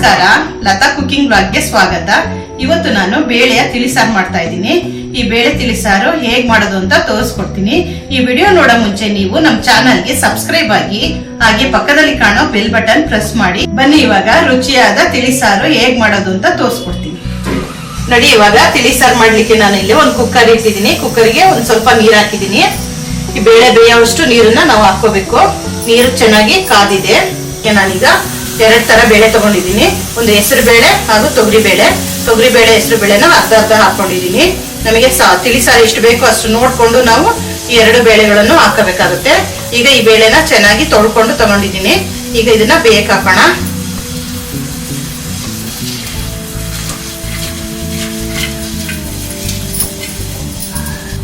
ನಮಸ್ಕಾರ, ಲತಾ ಕುಕಿಂಗ್ ಬ್ಲಾಗ್ಗೆ ಸ್ವಾಗತ. ಇವತ್ತು ನಾನು ಬೇಳೆಯ ತಿಳಿಸಾರು ಮಾಡ್ತಾ ಇದ್ದೀನಿ. ಈ ಬೇಳೆ ತಿಳಿಸಾರು ಹೇಗ್ ಮಾಡೋದು ಅಂತ ತೋರಿಸ್ಕೊಡ್ತೀನಿ. ಈ ವಿಡಿಯೋ ನೋಡೋ ಮುಂಚೆ ನೀವು ನಮ್ಮ ಚಾನಲ್ಗೆ ಸಬ್ಸ್ಕ್ರೈಬ್ ಆಗಿ, ಹಾಗೆ ಪಕ್ಕದಲ್ಲಿ ಕಾಣೋ ಬೆಲ್ ಬಟನ್ ಪ್ರೆಸ್ ಮಾಡಿ. ಬನ್ನಿ ಇವಾಗ ರುಚಿಯಾದ ತಿಳಿಸಾರು ಹೇಗ್ ಮಾಡೋದು ಅಂತ ತೋರಿಸ್ಕೊಡ್ತೀನಿ. ನೋಡಿ, ಇವಾಗ ತಿಳಿಸಾರು ಮಾಡ್ಲಿಕ್ಕೆ ನಾನು ಇಲ್ಲಿ ಒಂದು ಕುಕ್ಕರ್ ಇಟ್ಟಿದ್ದೀನಿ. ಕುಕ್ಕರ್ಗೆ ಒಂದ್ ಸ್ವಲ್ಪ ನೀರ್ ಹಾಕಿದ್ದೀನಿ. ಈ ಬೇಳೆ ಬೇಯೋವಷ್ಟು ನೀರನ್ನ ನಾವು ಹಾಕೋಬೇಕು. ನೀರು ಚೆನ್ನಾಗಿ ಕಾದಿದೆ. ನಾನೀಗ 2 ತರ ಬೇಳೆ ತಗೊಂಡಿದ್ದೀನಿ. ಒಂದು ಹೆಸರು ಬೇಳೆ ಹಾಗೂ ತೊಗರಿ ಬೇಳೆ. ಹೆಸರು ಬೇಳೆನ ಅರ್ಧ ಹಾಕೊಂಡಿದ್ದೀನಿ. ನಮಗೆ ತಿಳಿಸಾರು ಎಷ್ಟು ಬೇಕೋ ಅಷ್ಟು ನೋಡ್ಕೊಂಡು ನಾವು ಈ 2 ಬೇಳೆಗಳನ್ನು ಹಾಕಬೇಕಾಗುತ್ತೆ. ಈಗ ಈ ಬೇಳೆನ ಚೆನ್ನಾಗಿ ತೊಳ್ಕೊಂಡು ತಗೊಂಡಿದ್ದೀನಿ. ಈಗ ಇದನ್ನ ಬೇಯಕ್ಕೆ ಹಾಕೋಣ.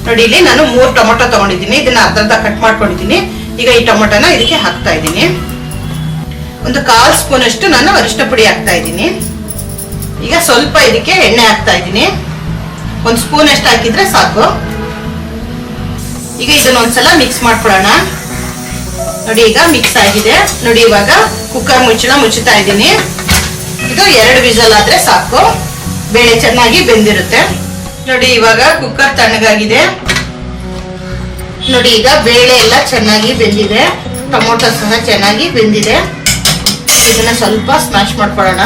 ನೋಡಿ, ಇಲ್ಲಿ ನಾನು 3 ಟೊಮೊಟೊ ತಗೊಂಡಿದ್ದೀನಿ. ಇದನ್ನ ಅರ್ಧ ಕಟ್ ಮಾಡ್ಕೊಂಡಿದ್ದೀನಿ. ಈಗ ಈ ಟೊಮೊಟೊನ ಇದಕ್ಕೆ ಹಾಕ್ತಾ ಇದ್ದೀನಿ. ಒಂದು 1/4 ಸ್ಪೂನ್ ಅಷ್ಟು ನಾನು ಅರಿಶಿನ ಪುಡಿ ಹಾಕ್ತಾ ಇದ್ದೀನಿ. ಈಗ ಸ್ವಲ್ಪ ಇದಕ್ಕೆ ಎಣ್ಣೆ ಹಾಕ್ತಾ ಇದ್ದೀನಿ. 1 ಸ್ಪೂನ್ ಅಷ್ಟು ಹಾಕಿದ್ರೆ ಸಾಕು. ಈಗ ಇದನ್ನ ಒಂದ್ಸಲ ಮಿಕ್ಸ್ ಮಾಡ್ಕೊಳ್ಳೋಣ. ನೋಡಿ, ಈಗ ಮಿಕ್ಸ್ ಆಗಿದೆ. ನೋಡಿ, ಇವಾಗ ಕುಕ್ಕರ್ ಮುಚ್ಚುತ್ತಾ ಇದ್ದೀನಿ. ಇದು 2 ವಿಷಲ್ ಆದ್ರೆ ಸಾಕು. ಬೇಳೆ ಚೆನ್ನಾಗಿ ಬೆಂದಿರುತ್ತೆ. ನೋಡಿ, ಇವಾಗ ಕುಕ್ಕರ್ ತಣ್ಣಗಾಗಿದೆ. ನೋಡಿ, ಈಗ ಬೇಳೆ ಎಲ್ಲ ಚೆನ್ನಾಗಿ ಬೆಂದಿದೆ. ಟೊಮೊಟೊ ಸಹ ಚೆನ್ನಾಗಿ ಬೆಂದಿದೆ. ಇದನ್ನ ಸ್ವಲ್ಪ ಸ್ಮ್ಯಾಶ್ ಮಾಡ್ಕೊಳ್ಳೋಣ.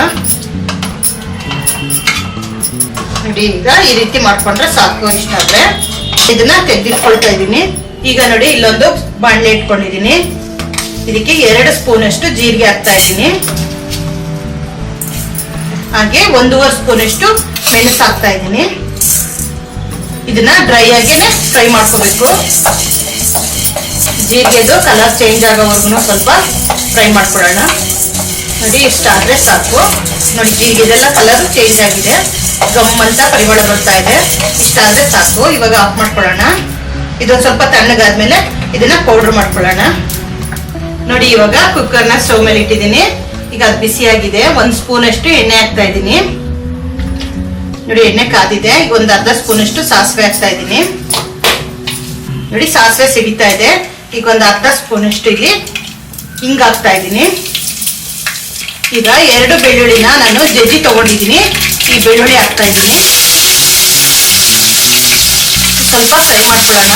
ನೋಡಿ, ಈಗ ಈ ರೀತಿ ಮಾಡ್ಕೊಂಡ್ರೆ ಸಾಕು. ಇಷ್ಟ ಆದ್ರೆ ಇದನ್ನ ತೆಗೆದಿಟ್ಕೊಳ್ತಾ ಇದ್ದೀನಿ. ಈಗ ನೋಡಿ, ಇಲ್ಲೊಂದು ಬಾಣಲೆ ಇಟ್ಕೊಂಡಿದ್ದೀನಿ. ಇದಕ್ಕೆ 2 ಸ್ಪೂನ್ ಅಷ್ಟು ಜೀರಿಗೆ ಹಾಕ್ತಾ ಇದ್ದೀನಿ. ಹಾಗೆ 1.5 ಸ್ಪೂನ್ ಅಷ್ಟು ಮೆಣಸು ಹಾಕ್ತಾ ಇದ್ದೀನಿ. ಇದನ್ನ ಡ್ರೈ ಆಗೇನೆ ಫ್ರೈ ಮಾಡ್ಕೋಬೇಕು. ಜೀರಿಗೆದು ಕಲರ್ ಚೇಂಜ್ ಆಗೋವರೆಗೂ ಸ್ವಲ್ಪ ಫ್ರೈ ಮಾಡ್ಕೊಳ್ಳೋಣ. ನೋಡಿ, ಇಷ್ಟ ಆದ್ರೆ ಸಾಕು. ನೋಡಿ, ಜೀರಿಗೆದೆಲ್ಲ ಕಲರ್ ಚೇಂಜ್ ಆಗಿದೆ. ಗಮ್ ಅಂತ ಪರಿಮಳ ಬರ್ತಾ ಇದೆ. ಇಷ್ಟ ಆದ್ರೆ ಸಾಕು. ಇವಾಗ ಆಫ್ ಮಾಡ್ಕೊಳ್ಳೋಣ. ಇದೊಂದು ಸ್ವಲ್ಪ ತಣ್ಣಗಾದ್ಮೇಲೆ ಇದನ್ನ ಪೌಡರ್ ಮಾಡ್ಕೊಳ್ಳೋಣ. ನೋಡಿ, ಇವಾಗ ಕುಕ್ಕರ್ನ ಸ್ಟವ್ ಮೇಲೆ ಇಟ್ಟಿದ್ದೀನಿ. ಈಗ ಅದು ಬಿಸಿಯಾಗಿದೆ. 1 ಸ್ಪೂನ್ ಅಷ್ಟು ಎಣ್ಣೆ ಹಾಕ್ತಾ ಇದ್ದೀನಿ. ನೋಡಿ, ಎಣ್ಣೆ ಕಾದಿದೆ. ಈಗ ಒಂದು ಅರ್ಧ ಸ್ಪೂನ್ ಅಷ್ಟು ಸಾಸಿವೆ ಹಾಕ್ತಾ ಇದ್ದೀನಿ. ನೋಡಿ, ಸಾಸಿವೆ ಸಿಡಿತಾ ಇದೆ. ಈಗ ಒಂದು ಅರ್ಧ ಸ್ಪೂನ್ ಅಷ್ಟು ಇಲ್ಲಿ ಹಿಂಗ್ ಹಾಕ್ತಾ ಇದ್ದೀನಿ. ಈಗ 2 ಬೆಳ್ಳುಳ್ಳಿನ ನಾನು ಜಜ್ಜಿ ತಗೊಂಡಿದ್ದೀನಿ. ಈ ಬೆಳ್ಳುಳ್ಳಿ ಹಾಕ್ತಾ ಇದ್ದೀನಿ. ಸ್ವಲ್ಪ ಫ್ರೈ ಮಾಡ್ಕೊಳ್ಳೋಣ.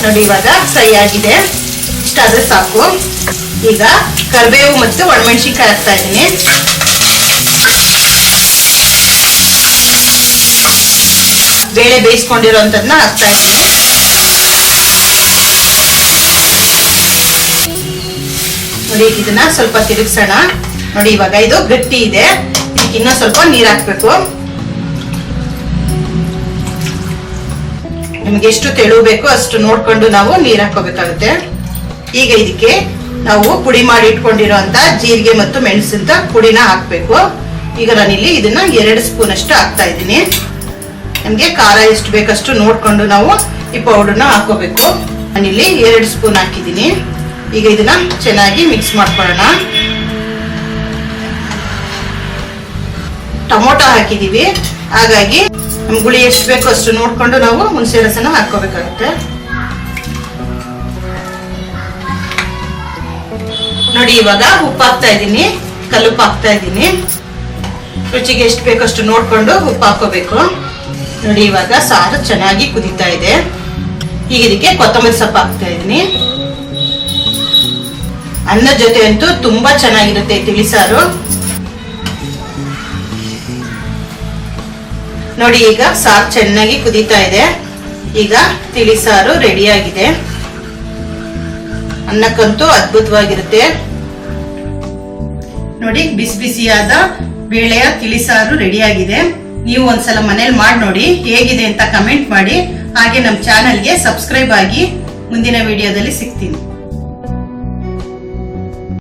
ನೋಡಿ, ಇವಾಗ ಫ್ರೈ ಆಗಿದೆ. ಇಷ್ಟಾದ್ರೆ ಸಾಕು. ಈಗ ಕರಿಬೇವು ಮತ್ತು ಒಣಮೆಣಸಿನ್ಕಾಯಿ ಹಾಕ್ತಾ ಇದ್ದೀನಿ. ಬೇಳೆ ಬೇಯಿಸ್ಕೊಂಡಿರೋಂಥದ್ನ ಹಾಕ್ತಾ ಇದ್ದೀನಿ. ನೋಡಿ, ಇದನ್ನ ಸ್ವಲ್ಪ ತಿರುಗಿಸೋಣ. ನೋಡಿ, ಇವಾಗ ಇದು ಗಟ್ಟಿ ಇದೆ. ಇದಕ್ಕೆ ಇನ್ನೂ ಸ್ವಲ್ಪ ನೀರು ಹಾಕ್ಬೇಕು. ನಿಮ್ಗೆ ಎಷ್ಟು ತೆಳು ಬೇಕೋ ಅಷ್ಟು ನೋಡ್ಕೊಂಡು ನಾವು ನೀರು ಹಾಕೋಬೇಕಾಗುತ್ತೆ. ಈಗ ಇದಕ್ಕೆ ನಾವು ಪುಡಿ ಮಾಡಿ ಇಟ್ಕೊಂಡಿರೋಂತ ಜೀರಿಗೆ ಮತ್ತು ಮೆಣಸಿನ ಪುಡಿನ ಹಾಕ್ಬೇಕು. ಈಗ ನಾನಿಲ್ಲಿ ಇದನ್ನ 2 ಸ್ಪೂನ್ ಅಷ್ಟು ಹಾಕ್ತಾ ಇದ್ದೀನಿ. ನಮ್ಗೆ ಖಾರ ಎಷ್ಟು ಬೇಕಷ್ಟು ನೋಡ್ಕೊಂಡು ನಾವು ಈ ಪೌಡರ್ನ ಹಾಕೋಬೇಕು. ನಾನಿಲ್ಲಿ 2 ಸ್ಪೂನ್ ಹಾಕಿದ್ದೀನಿ. ಈಗ ಇದನ್ನ ಚೆನ್ನಾಗಿ ಮಿಕ್ಸ್ ಮಾಡ್ಕೊಳ್ಳೋಣ. ಟೊಮೊಟೊ ಹಾಕಿದೀವಿ, ಹಾಗಾಗಿ ನಮ್ಗೆ ಹುಳಿ ಎಷ್ಟು ಬೇಕೋ ಅಷ್ಟು ನೋಡ್ಕೊಂಡು ನಾವು ಹುಣಸೆ ರಸನ ಹಾಕೋಬೇಕಾಗುತ್ತೆ. ನೋಡಿ, ಇವಾಗ ಉಪ್ಪು ಹಾಕ್ತಾ ಇದ್ದೀನಿ. ಕಲ್ಲುಪ್ಪು ಹಾಕ್ತಾ ಇದ್ದೀನಿ. ರುಚಿಗೆ ಎಷ್ಟು ಬೇಕಷ್ಟು ನೋಡ್ಕೊಂಡು ಉಪ್ಪು ಹಾಕೋಬೇಕು. ನೋಡಿ, ಇವಾಗ ಸಾರು ಚೆನ್ನಾಗಿ ಕುದೀತಾ ಇದೆ. ಈಗ ಇದಕ್ಕೆ ಕೊತ್ತಂಬರಿ ಸೊಪ್ಪು ಹಾಕ್ತಾ ಇದ್ದೀನಿ. ಅನ್ನದ ಜೊತೆ ಅಂತೂ ತುಂಬಾ ಚೆನ್ನಾಗಿರುತ್ತೆ ತಿಳಿಸಾರು. ನೋಡಿ, ಈಗ ಸಾರು ಚೆನ್ನಾಗಿ ಕುದೀತಾ ಇದೆ. ಈಗ ತಿಳಿಸಾರು ರೆಡಿ ಆಗಿದೆ. ಅನ್ನಕ್ಕಂತೂ ಅದ್ಭುತವಾಗಿರುತ್ತೆ. ನೋಡಿ, ಬಿಸಿ ಬಿಸಿಯಾದ ಬೇಳೆಯ ತಿಳಿಸಾರು ರೆಡಿ ಆಗಿದೆ. ನೀವು ಒಂದ್ಸಲ ಮನೇಲಿ ಮಾಡಿ ನೋಡಿ, ಹೇಗಿದೆ ಅಂತ ಕಮೆಂಟ್ ಮಾಡಿ. ಹಾಗೆ ನಮ್ಮ ಚಾನೆಲ್ಗೆ ಸಬ್ಸ್ಕ್ರೈಬ್ ಆಗಿ. ಮುಂದಿನ ವಿಡಿಯೋದಲ್ಲಿ ಸಿಗ್ತೀನಿ.